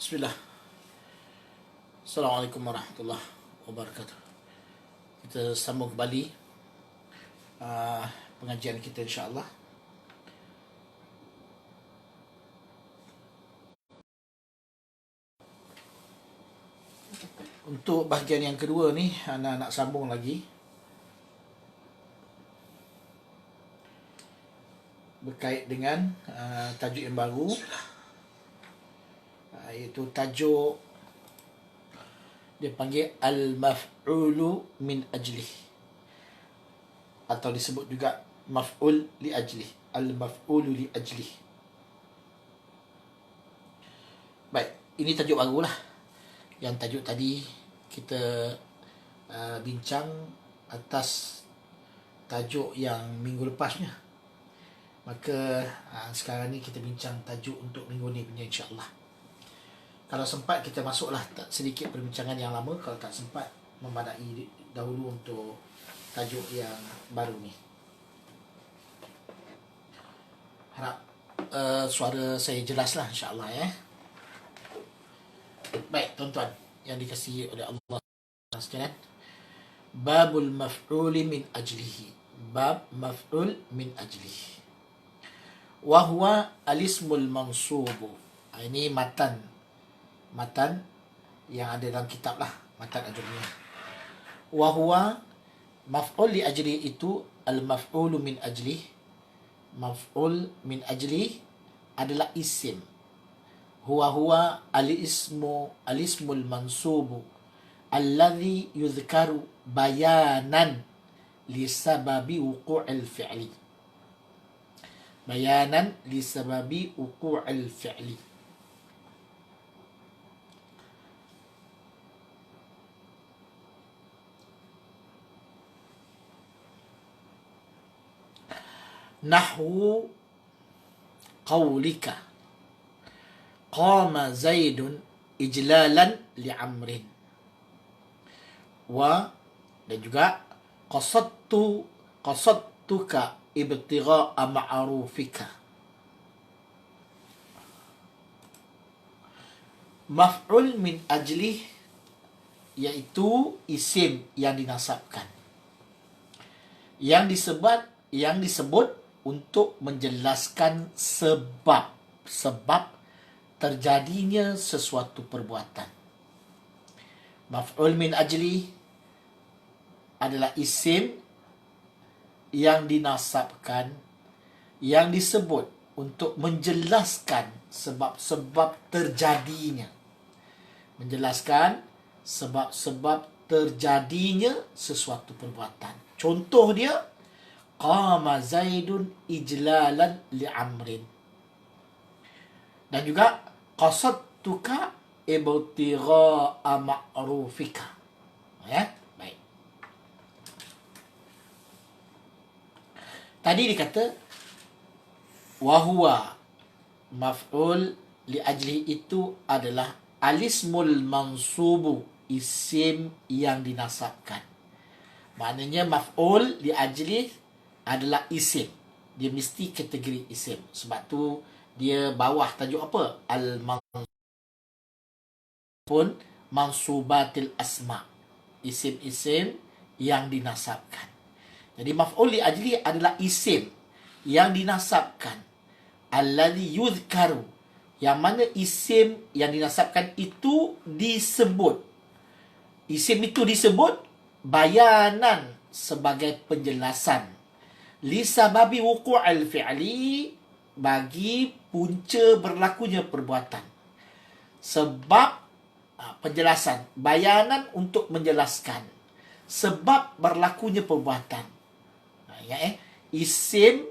Bismillah. Assalamualaikum warahmatullahi wabarakatuh. Kita sambung kembali pengajian kita insya-Allah. Untuk bahagian yang kedua ni, Ana nak sambung lagi berkait dengan tajuk yang baru, iaitu tajuk dia panggil al-maf'ulu min ajlih, atau disebut juga maf'ul li ajlih, al-maf'ulu li ajlih. Baik, ini tajuk barulah. Yang tajuk tadi kita bincang atas tajuk yang minggu lepasnya. Maka sekarang ni kita bincang tajuk untuk minggu ni punya, insya-Allah. Kalau sempat kita masuklah sedikit perbincangan yang lama. Kalau tak sempat, memadai dahulu untuk tajuk yang baru ni. Harap suara saya jelaslah, insya-Allah ya. Baik, tuan-tuan yang dikasihi oleh Allah sekalian. Babul maf'uli min ajlihi. Bab maf'ul min ajlihi. Wa huwa alismul mansubu. Ini matan yang ada dalam kitab lah, matan ajrumiyah. Wa huwa maf'ul li ajli, itu al-maf'ulu min ajli. Maf'ul min ajli adalah isim. Huwa al-ismul mansubu alladhi yudhkaru bayanan li sababi wuqu'il fi'li. Bayanan li sababi wuqu'il fi'li. Nahwu qawlika qama Zaidun ijlalan li'amrin. Dan juga qasadtuka ibtigha'a ma'rufika. Maf'ul min ajlih iaitu isim yang dinasabkan, yang disebut untuk menjelaskan sebab terjadinya sesuatu perbuatan. Maf'ul min ajli adalah isim yang dinasabkan, yang disebut untuk menjelaskan sebab-sebab terjadinya. Menjelaskan sebab-sebab terjadinya sesuatu perbuatan. Contoh dia, qama Zaidun ijlalan li'amrin. Dan juga qasadtuka ibtigha'a ma'rufika. Ya, baik. Tadi dikata wa huwa maf'ul li ajli, itu adalah alismul mansubu, isim yang dinasabkan. Maknanya maf'ul li ajli adalah isim. Dia mesti kategori isim. Sebab tu dia bawah tajuk apa? Al-mansubun mansubatil asma. Isim-isim yang dinasabkan. Jadi maf'ul li ajli adalah isim yang dinasabkan. Alladhi yudhkaru, yang mana isim yang dinasabkan itu disebut. Isim itu disebut bayanan, sebagai penjelasan. Li sababi wuqu'il fi'li, bagi punca berlakunya perbuatan. Sebab penjelasan, bayanan untuk menjelaskan sebab berlakunya perbuatan. Isim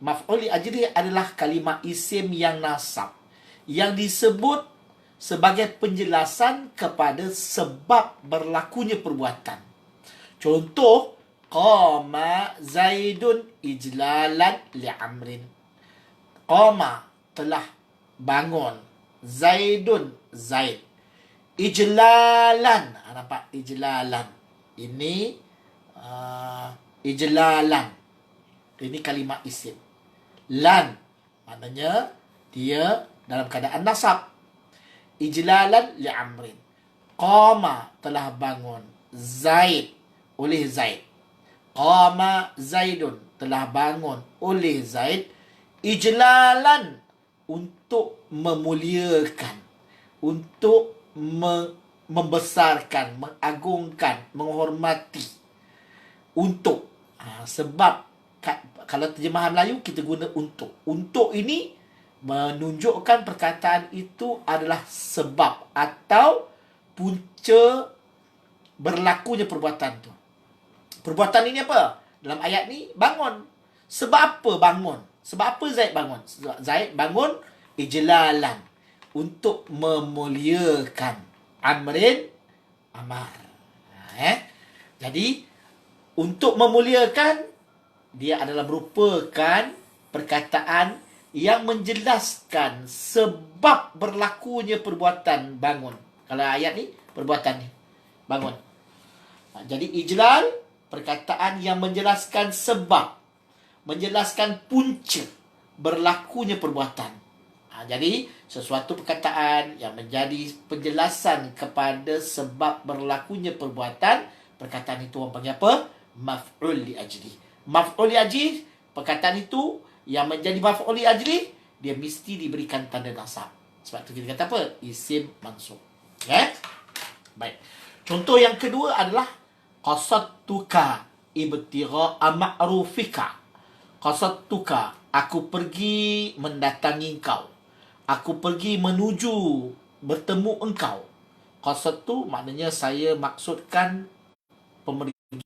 maf'ul li ajli adalah kalimah isim yang nasab, yang disebut sebagai penjelasan kepada sebab berlakunya perbuatan. Contoh, qama Zaidun ijlalan li'amrin. Qama, telah bangun, Zaidun, Zaid, ijlalan. Nampak? Ijlalan. Ini ijlalan. Ini kalimah isim. Lan, maknanya dia dalam keadaan nasab. ijlalan li Amrin. Qama telah bangun Zaid oleh Zaid. Qama Zaidun telah bangun oleh Zaid ijlalan untuk memuliakan, untuk membesarkan, mengagungkan, menghormati. Untuk sebab kalau terjemahan Melayu kita guna untuk. Untuk ini menunjukkan perkataan itu adalah sebab atau punca berlakunya perbuatan tu. Perbuatan ini apa? Dalam ayat ni bangun. Sebab apa bangun? Sebab apa Zaid bangun? Zaid bangun ijlalan, untuk memuliakan Amrin, Amar. Jadi untuk memuliakan, dia adalah merupakan perkataan yang menjelaskan sebab berlakunya perbuatan bangun. Kalau ayat ni, perbuatan ni bangun. Jadi ijlal, perkataan yang menjelaskan sebab, menjelaskan punca berlakunya perbuatan. Jadi sesuatu perkataan yang menjadi penjelasan kepada sebab berlakunya perbuatan, perkataan itu orang panggil apa? Maf'ul li ajli. Maf'ul li ajli, perkataan itu yang menjadi maf'ul li ajli, dia mesti diberikan tanda nasab. Sebab tu kita kata apa? Isim mansub. Baik. Contoh yang kedua adalah qasadtuka ibtigha'a ma'rufika. Qasadtuka, aku pergi mendatangi engkau. Aku pergi menuju bertemu engkau. Qasad tu maknanya saya maksudkan pemergi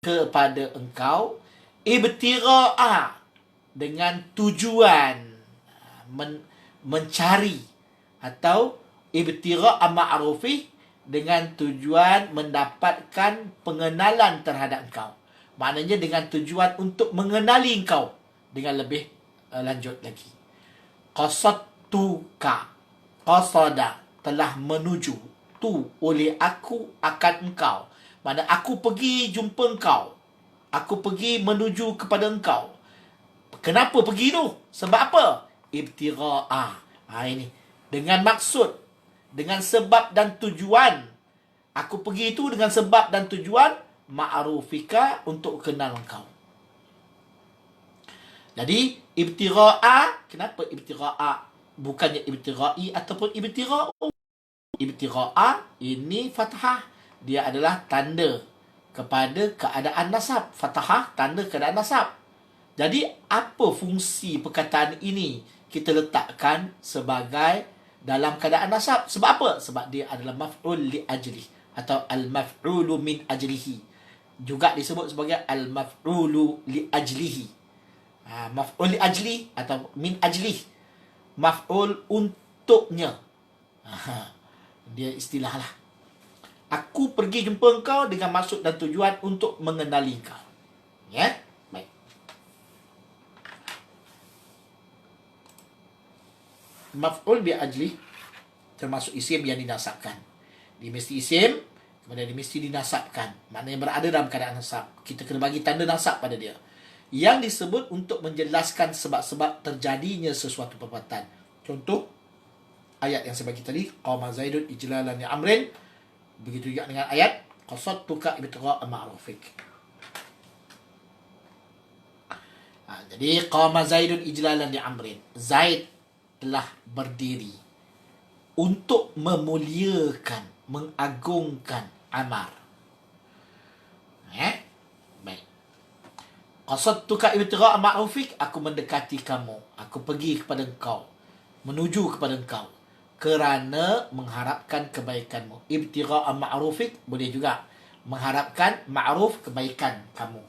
kepada engkau. Ibtigha'a, dengan tujuan mencari, atau ibtigha'a ma'rufi, dengan tujuan mendapatkan pengenalan terhadap engkau. Maknanya dengan tujuan untuk mengenali engkau dengan lebih lanjut lagi. Qasadtuka, qasada, telah menuju, tu, oleh aku, akan engkau. Maksudnya aku pergi jumpa engkau, aku pergi menuju kepada engkau. Kenapa pergi tu? Sebab apa? Ibtigha'a. Ini dengan maksud, dengan sebab dan tujuan. Aku pergi itu dengan sebab dan tujuan ma'rufika, untuk kenal engkau. Jadi ibtigha'a, kenapa ibtigha'a bukannya ibtigha'i ataupun ibtigha'u? Ibtigha'a ini fathah, dia adalah tanda kepada keadaan nasab. Fathah tanda keadaan nasab. Jadi apa fungsi perkataan ini? Kita letakkan sebagai dalam keadaan nasab. Sebab apa? Sebab dia adalah maf'ul li ajli, atau al-maf'ulu min ajlihi. Juga disebut sebagai al-maf'ulu li ajlihi. Maf'ul li ajli atau min ajlih. Maf'ul untuknya. Dia istilah lah. Aku pergi jumpa engkau dengan maksud dan tujuan untuk mengenali engkau. Baik. Maf'ul bi ajli termasuk isim yang dinasabkan. Dia mesti isim, kemudian dia mesti dinasabkan. Maknanya berada dalam keadaan nasab. Kita kena bagi tanda nasab pada dia, yang disebut untuk menjelaskan sebab-sebab terjadinya sesuatu perbuatan. Contoh ayat yang saya bagi tadi, qama Zaidun ijlalan li Amrin. Begitu juga dengan ayat qasadtuka ibtigha'a ma'rufik. Jadi qama Zaidun ijlalan li Amrin. Zaid telah berdiri untuk memuliakan, mengagungkan Amar. Baik. Qasadtuka ibtigha'a ma'rufik, aku mendekati kamu, aku pergi kepada engkau, menuju kepada engkau kerana mengharapkan kebaikanmu. Ibtigha'a ma'rufik boleh juga mengharapkan ma'ruf, kebaikan kamu.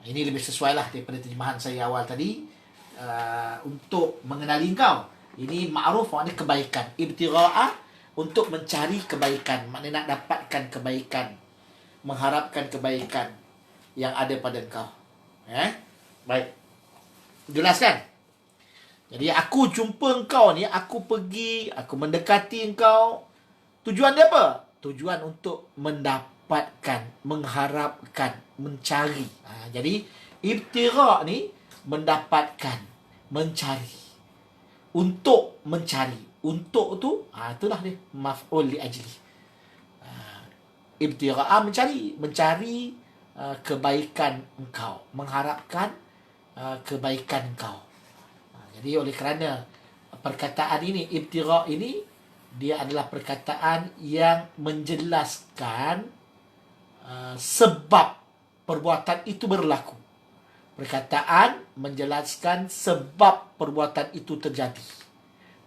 Ini lebih sesuai lah daripada terjemahan saya awal tadi. Untuk mengenali engkau, ini ma'ruf maknanya kebaikan. Ibtigha'a untuk mencari kebaikan, maknanya nak dapatkan kebaikan, mengharapkan kebaikan yang ada pada engkau. Baik. Jelas kan? Jadi aku jumpa engkau ni, aku pergi, aku mendekati engkau. Tujuan dia apa? Tujuan untuk mendapatkan, mengharapkan, mencari. Jadi ibtigha' ni mendapatkan, mencari. Untuk mencari. Untuk tu, itulah dia maf'ul li ajli. Ibtigha'a mencari kebaikan engkau, mengharapkan kebaikan engkau. Jadi oleh kerana perkataan ini, ibtigha' ini, dia adalah perkataan yang menjelaskan sebab perbuatan itu berlaku. Perkataan menjelaskan sebab perbuatan itu terjadi.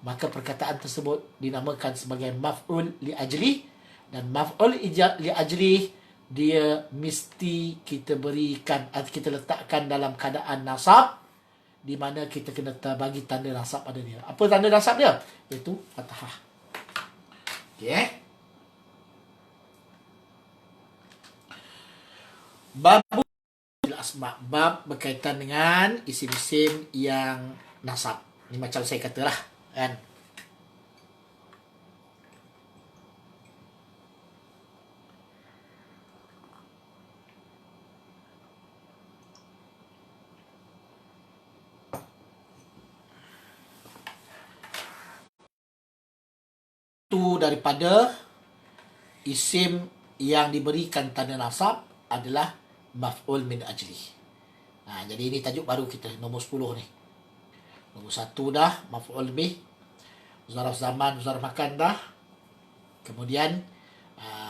Maka perkataan tersebut dinamakan sebagai maf'ul li ajli. Dan maf'ul li ajli, dia mesti kita berikan, kita letakkan dalam keadaan nasab, di mana kita kena bagi tanda nasab pada dia. Apa tanda nasab dia? Iaitu fathah. Okey. Bab asma, bab berkaitan dengan isim-isim yang nasab. Ni macam saya katalah, kan. Itu daripada isim yang diberikan tanda nasab adalah maf'ul min ajli. Jadi ini tajuk baru kita, nombor 10 ni. Nombor 1 dah maf'ul bih, zaraf zaman, zaraf makan dah. Kemudian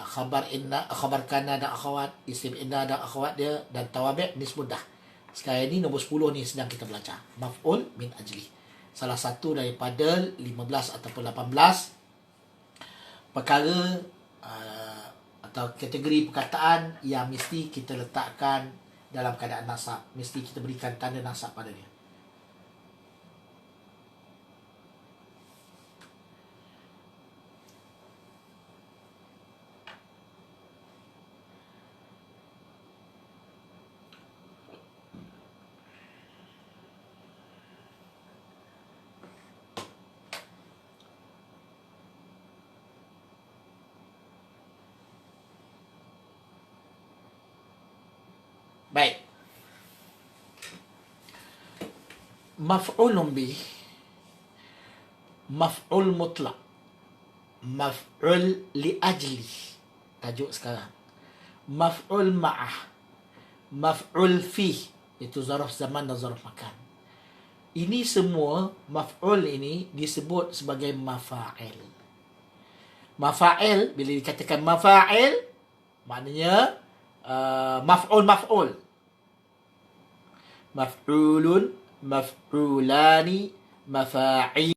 khabar inna, khabar kana dan akhawat, isim inna dan akhawat dia, dan tawabi' nisbun dah. Sekarang ini nombor 10 ni sedang kita belajar. Maf'ul min ajli. Salah satu daripada 15 ataupun 18 perkara atau kategori perkataan yang mesti kita letakkan dalam keadaan nasab. Mesti kita berikan tanda nasab pada dia. Baik. Maf'ulun bih, maf'ul mutlak, maf'ul li ajli, tajuk sekarang. Maf'ul ma'ah, maf'ul fi, itu zaraf zaman dan zaraf makan. Ini semua maf'ul ini disebut sebagai mafa'il. Mafa'il, bila dikatakan mafa'il, maknanya maf'ul. Maf'ulun, maf'ulani, mafa'il.